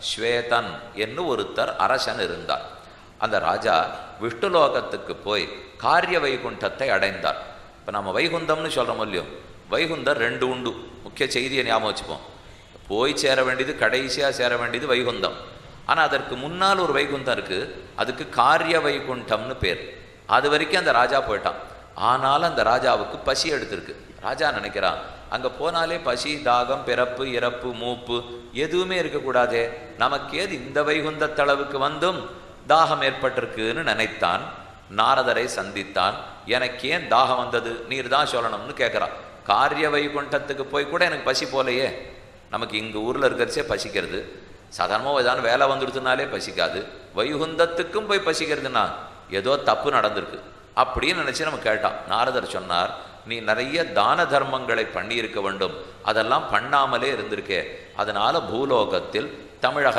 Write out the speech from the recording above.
ஸ்வேதன் என்று ஒருத்தர் அரசன் இருந்தார். அந்த ராஜா விஷ்ணுலோகத்துக்கு போய் காரிய வைகுண்டத்தை அடைந்தார். இப்போ நம்ம வைகுந்தம்னு சொல்கிறோம் இல்லையோ, வைகுந்தம் ரெண்டு உண்டு. முக்கிய செய்தியை ஞாபகம் வச்சுப்போம். போய் சேர வேண்டியது, கடைசியாக சேர வேண்டியது வைகுந்தம். ஆனால் அதற்கு முன்னால் ஒரு வைகுந்தம் இருக்குது, அதுக்கு காரிய வைகுண்டம்னு பேர். அது வரைக்கும் அந்த ராஜா போயிட்டான். ஆனாலும் அந்த ராஜாவுக்கு பசி எடுத்திருக்கு. ராஜா நினைக்கிறான், அங்கே போனாலே பசி, தாகம், பிறப்பு, இறப்பு, மூப்பு எதுவுமே இருக்கக்கூடாதே, நமக்கு ஏது இந்த வைகுந்தத்தளவுக்கு வந்தும் தாகம் ஏற்பட்டிருக்குன்னு நினைத்தான். நாரதரை சந்தித்தான். எனக்கு ஏன் தாகம் வந்தது, நீர் தான் சொல்லணும்னு கேட்குறான். காரிய வைகுண்டத்துக்கு போய் கூட எனக்கு பசி போலையே. நமக்கு இங்கே ஊரில் இருக்கிறச்சே பசிக்கிறது, சாதாரணமாக ஏதாவது வேலை வந்துடுதுனாலே பசிக்காது. வைகுந்தத்துக்கும் போய் பசிக்கிறதுனா ஏதோ தப்பு நடந்திருக்கு அப்படின்னு நினச்சி நம்ம கேட்டான். நாரதர் சொன்னார், நீ நிறைய தான தர்மங்களை பண்ணியிருக்க வேண்டும், அதெல்லாம் பண்ணாமலே இருந்திருக்கே, அதனால பூலோகத்தில் தமிழக